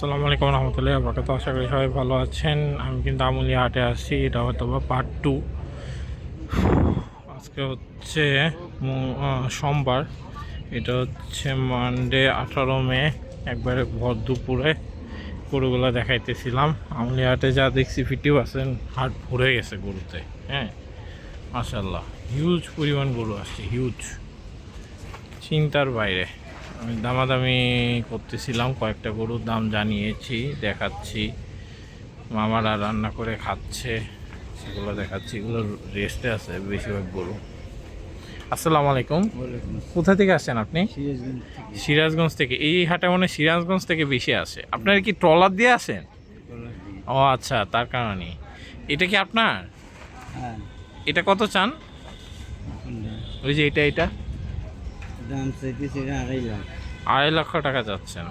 আসসালামু আলাইকুম রহমতুল্লাহ বরকাত। আশা করি সবাই ভালো আছেন। আমি কিন্তু আমুলিয়া হাটে আসছি, এটা হয়তো বা পার্ট 2। আজকে হচ্ছে সোমবার, এটা হচ্ছে মানডে 18 মে। একবারে ভর দুপুরে গরুগুলো দেখাইতেছিলাম। আমুলিয়া হাটে যা দেখছি ফিটিও আছেন, হাট ভরে গেছে গরুতে। হ্যাঁ, মাশাল্লাহ হিউজ পরিমাণ গরু আসছে, হিউজ, চিন্তার বাইরে। আমি দামাদামি করতেছিলাম, কয়েকটা গরুর দাম জানিয়েছি, দেখাচ্ছি। মামারা রান্না করে খাচ্ছে, সেগুলো দেখাচ্ছি। এগুলো রেস্টে আছে বেশিরভাগ গরু। আসসালামু আলাইকুম। কোথা থেকে আসছেন আপনি? সিরাজগঞ্জ থেকে। এই হাটে মানে সিরাজগঞ্জ থেকে বেশি আসে। আপনার কি ট্রলার দিয়ে আসেন? ও আচ্ছা, তার কারণে। এটা কি আপনার? এটা কত চান? ওই যে এটা দাম চাইতেছি 2.5 লাখ। 2.5 লক্ষ টাকা যাচ্ছেন?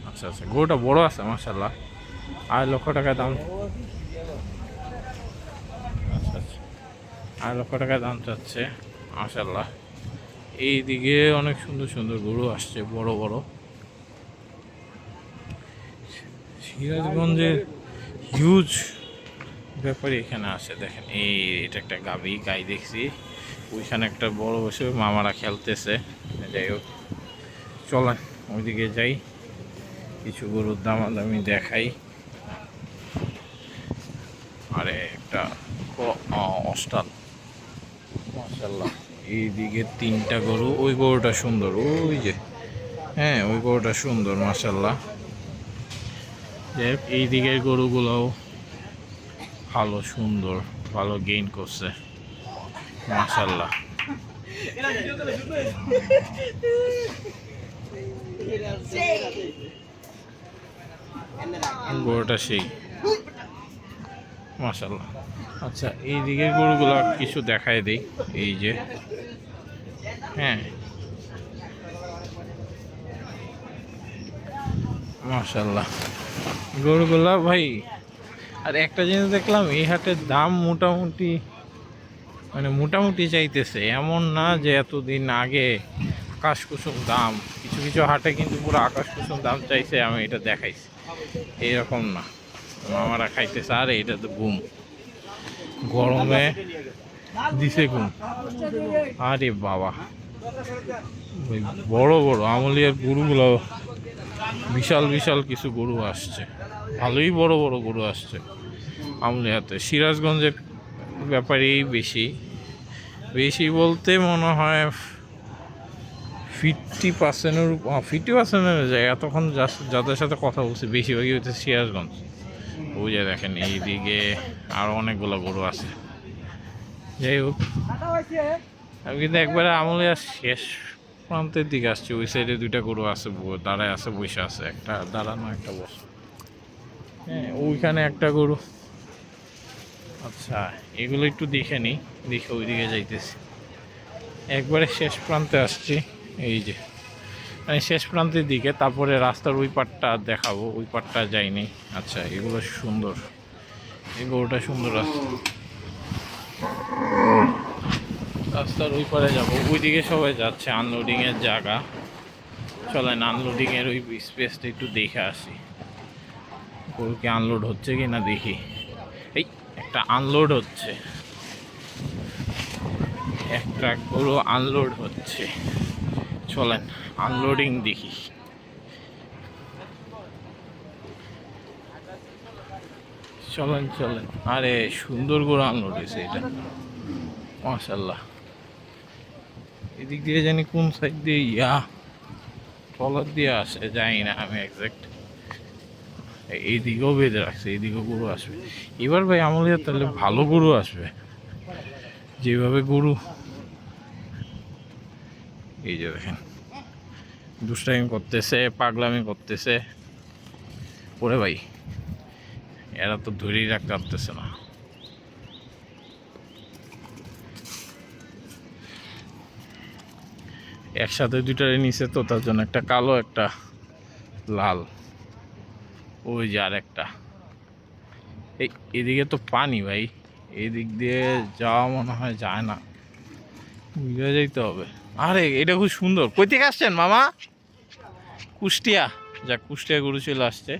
আচ্ছা আচ্ছা, গরুটা বড় আছে মাশাল্লাহ। 2.5 লক্ষ টাকা দাম। আচ্ছা আচ্ছা, 2.5 লক্ষ টাকা দাম চাচ্ছে মাশাল্লাহ। এইদিকে অনেক সুন্দর সুন্দর গরু আসছে, বড় বড়। সিরাজগঞ্জের হিউজ ব্যাপারে এখানে আসে। দেখেন, এটা একটা গাই দেখছি, ওইখানে একটা বড় বসে মামারা খেলতেছে। যাই হোক, চলেন ওইদিকে যাই, কিছু গরুর দামাদামি দেখাই। আরে একটা অস্টাল মাশাল্লাহ। এইদিকে 3টা গরু, ওই গরুটা সুন্দর, ওই যে, হ্যাঁ ওই গরুটা সুন্দর মাশাল্লাহ। যাই হোক, এই দিকের গরুগুলোও ভালো, সুন্দর, ভালো গেইন করছে মাশাল্লাহ। গরুটা সেই মাশাল্লাহ। আচ্ছা, এই দিকের গরুগুলো কিছু দেখায় দেই। এই যে, হ্যাঁ মাশাল্লাহ গরুগুলা ভাই। আর একটা জিনিস দেখলাম, এই হাটের দাম মোটামুটি, মানে মোটামুটি চাইতেছে, এমন না যে এতদিন আগে আকাশ কুসুম দাম। কিছু কিছু হাটে কিন্তু পুরো আকাশ কুসুম দাম চাইছে, আমি এটা দেখাইছি। এইরকম না, মামারা খাইতেছে। আর এটা তো ঘুম, গরমে দিছে ঘুম। আরে বাবা, ওই বড় বড় আমলিয়ার গরুগুলো, বিশাল বিশাল কিছু গরু আসছে, ভালোই বড় বড় গরু আসছে আমলিয়াতে। সিরাজগঞ্জের ব্যাপারেই বেশি, বেশি বলতে মনে হয় 50%-এর যায়। এতক্ষণ যাদের সাথে কথা বলছি বেশিরভাগই হচ্ছে সিরাজগঞ্জ। ওই যে দেখেন, এইদিকে আরও অনেকগুলো গরু আছে। যাই হোক, আমি কিন্তু একবারে আমলিয়া শেষ প্রান্তের দিকে আসছি। ওই সাইডে 2টা গরু আছে, দাঁড়ায় আছে, বসে আছে। একটা দাঁড়ানো, একটা বসে। হ্যাঁ, ওইখানে একটা গরু। আচ্ছা, এগুলো একটু দেখে নিই, দেখে ওইদিকে যাইতেছি। একবারে শেষ প্রান্তে আসছি, এই যে, মানে শেষ প্রান্তের দিকে। তারপরে রাস্তার ওই পাটটা দেখাবো, ওই পাটটা যাইনি। আচ্ছা, এগুলো সুন্দর, এই গরুটা সুন্দর আছে। রাস্তার ওই পারে যাবো, ওইদিকে সবাই যাচ্ছে, আনলোডিংয়ের জায়গা। চলেন আনলোডিংয়ের ওই স্পেসটা একটু দেখে আসি, গরু কি আনলোড হচ্ছে কি না দেখি। এই একটা আনলোড হচ্ছে, একটা গরু আনলোড হচ্ছে। চলেন আনলোডিং দেখি। চলেন চলেন। আরে সুন্দর গরু আনলোড হয়েছে এটা মাশাল্লাহ। এদিক দিয়ে জানি কোন সাইড দিয়ে ট্রলার দিয়ে আসে, জানি না আমি একজ্যাক্ট। এইদিকেও বেঁধে রাখছে, এইদিকেও গরু আসবে এবার ভাই। আমাদের তাহলে ভালো গরু আসবে, যেভাবে গরু। এই যে দেখেন, দুষ্টামি করতেছে, পাগলামি করতেছে। ওরে ভাই, এরা তো ধরেই রাখতে পারতেছে না। একসাথে 2টারে নিচে তো, তার জন্য একটা কালো, একটা লাল। ওই যে আর একটা। এদিকে তো পানি ভাই, এদিক দিয়ে যাওয়া মনে হয় যায় না, বুঝে যাইতে হবে। আরে এটা খুব সুন্দর। কই থেকে আসছেন মামা? কুষ্টিয়া? যা কুষ্টিয়া গরু চলে আসছে,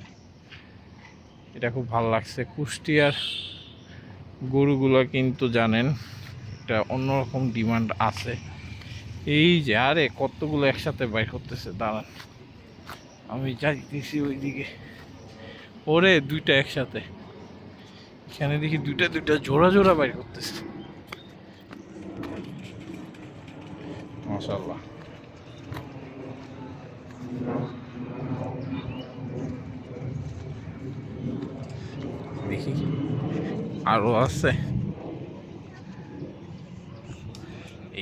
এটা খুব ভালো লাগছে। কুষ্টিয়ার গরুগুলো কিন্তু জানেন একটা অন্যরকম ডিমান্ড আছে। এই যে আরে কতগুলো একসাথে বাইর করতেছে, দাঁড়ান আমি যাইতেছি ওইদিকে। ওরে দুইটা একসাথে, এখানে দেখি দুইটা দুইটা জোড়া জোড়া বাইর করতেছে, মাশাআল্লাহ। দেখি আরো আছে,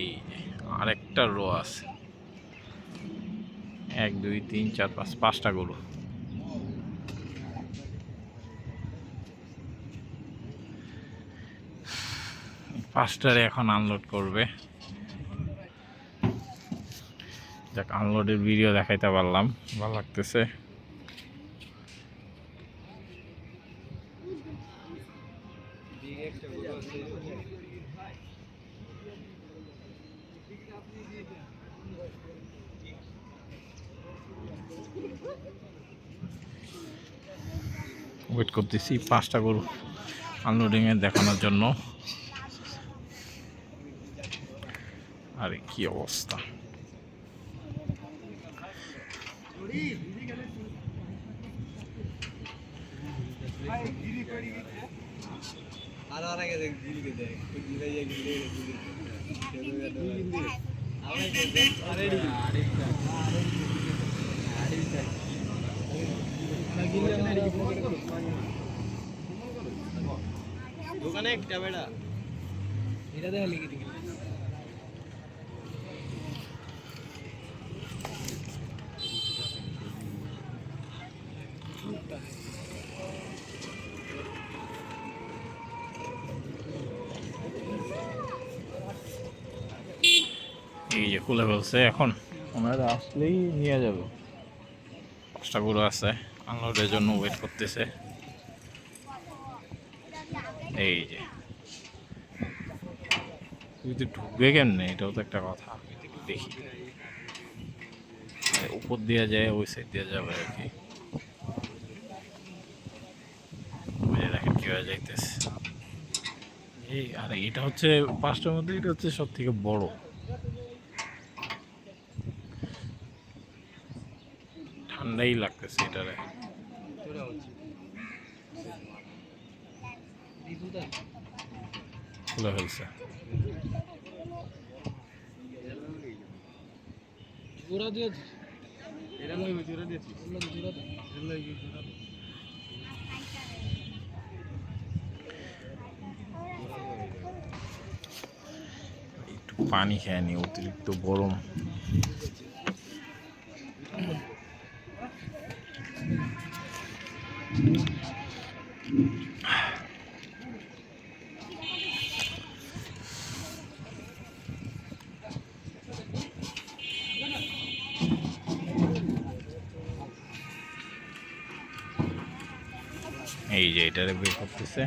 এই যে আরেকটা রো আছে, 1 2 3 4 5 5টা গরু। পাঁচটারে এখন আনলোড করবে। যাক, আনলোডের ভিডিও দেখাইতে পারলাম, ভালো লাগতেছে। ওয়েট করতেছি 5টা গরু আনলোডিংয়ে দেখানোর জন্য। আরে কি অবস্থা! দোকানে একটা বেড়া এটা দেখা লিখে দিই। এই যে খুলে ফেলছে, এখন ওনারা আসলেই নিয়ে যাবে। 5টা গরু আছে, আনলোডের জন্য ওয়েট করতেছে। এই যে যদি ঢুকবে কেমনে, এটাও তো একটা কথা। দেখি উপর দিয়ে যায়, ওই সাইড দিয়ে যাবে আর কি। দেখেন কিভাবে যাইতেছে। এই আরে এটা হচ্ছে 5টার মধ্যে এটা হচ্ছে সব থেকে বড়। ঠান্ডাই লাগতেছে এটারে। খুলে ফেলছে। একটু পানি খেয়ে নি, অতিরিক্ত গরম। এই যে এটারে বের করতেছে।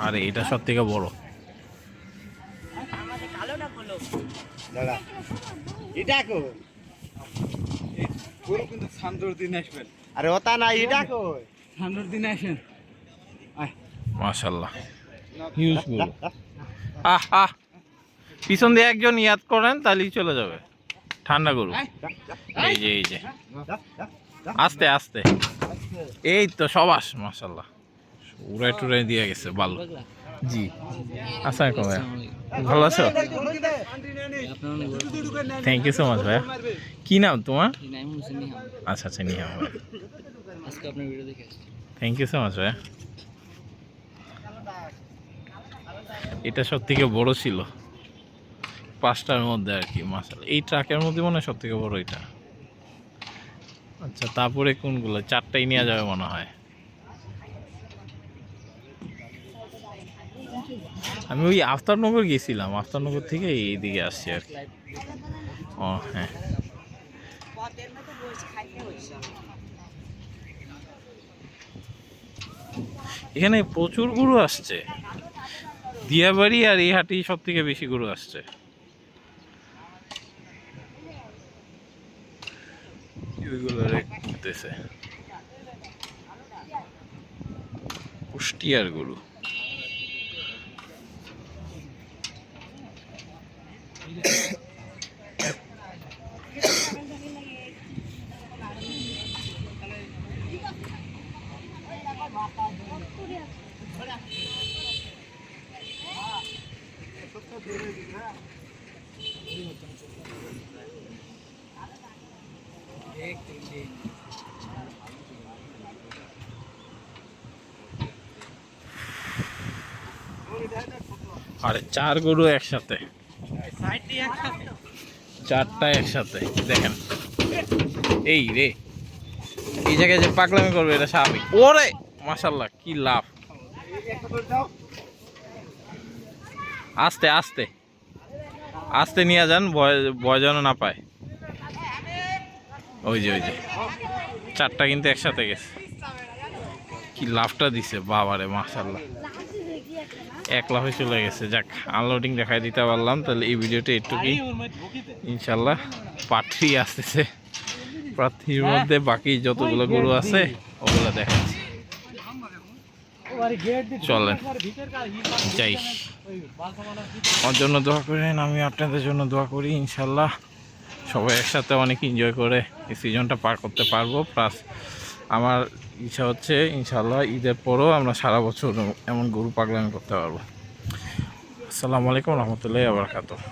আরে এটা সব থেকে বড়। আরে ওটা না, এটা কই 100 দিন আসেন। মাশাআল্লাহ, হিউজ গরু। পিছন দিয়ে একজন ইয়াদ করেন, তাহলেই চলে যাবে। ঠান্ডা গরু। এই যে এই যে আস্তে আস্তে, এই তো সবাস, মাশাআল্লাহ। উড়াই টুরাই দিয়ে গেছে ভালো। জি, আসসালামু আলাইকুম ভাইয়া, ভালো আছো? থ্যাংক ইউ সো মাচ ভাইয়া। কি নাম তোমার? আচ্ছা আচ্ছা, নিহাম ভাই। থ্যাংক ইউ সো মাচ ভাইয়া। এটা সব থেকে বড় ছিল 5টার মধ্যে আর কি, মাশাআল্লাহ। এই ট্রাকের মধ্যে মনে হয় সব থেকে বড় এটা। আচ্ছা, তারপরে কোনগুলো? 4টাই নেওয়া যাবে মনে হয়। আমি ওই আফতারনগর গেছিলাম, আফতারনগর থেকে এইদিকে আসছি আর কি। ও হ্যাঁ, এখানে প্রচুর গরু আসছে। দিয়াবাড়ি আর এই হাটেই সব থেকে বেশি গরু আসছে। ওইগুলো রেখতেছে কুষ্টিয়ার গরু। আরে 4 গরু একসাথে, 4টা একসাথে দেখেন। এই রে, এই জায়গায় যে পাগলামি করবে এটা স্বাভাবিক। ওরে মাশাআল্লাহ কি লাভ! আস্তে আস্তে আস্তে নিয়ে যান, ভয় যেন না পায়। ওই যে 4টা কিন্তু একসাথে গেছে। কি লাভটা দিছে বাবারে, মাশাআল্লাহ 1 লাফে চলে গেছে। যাক, আনলোডিং দেখাই দিতে পারলাম। তাহলে এই ভিডিওটা একটুকুই, ইনশাল্লাহ পার্ট 3 আসতেছে। পার্ট 3 এর মধ্যে বাকি যতগুলো গরু আছে ওগুলো দেখাচ্ছি। চলেন যাই। আমার জন্য দোয়া করেন, আমি আপনাদের জন্য দোয়া করি। ইনশাল্লাহ সবাই একসাথে অনেক এনজয় করে এই সিজনটা পার করতে পারবো। প্লাস আমার ইচ্ছা হচ্ছে ইনশাল্লাহ ঈদের পরও আমরা সারা বছর এমন গরু পাগলামি করতে পারবো। আসসালামু আলাইকুম রহমতুল্লাহি ওয়া বারাকাতুহু।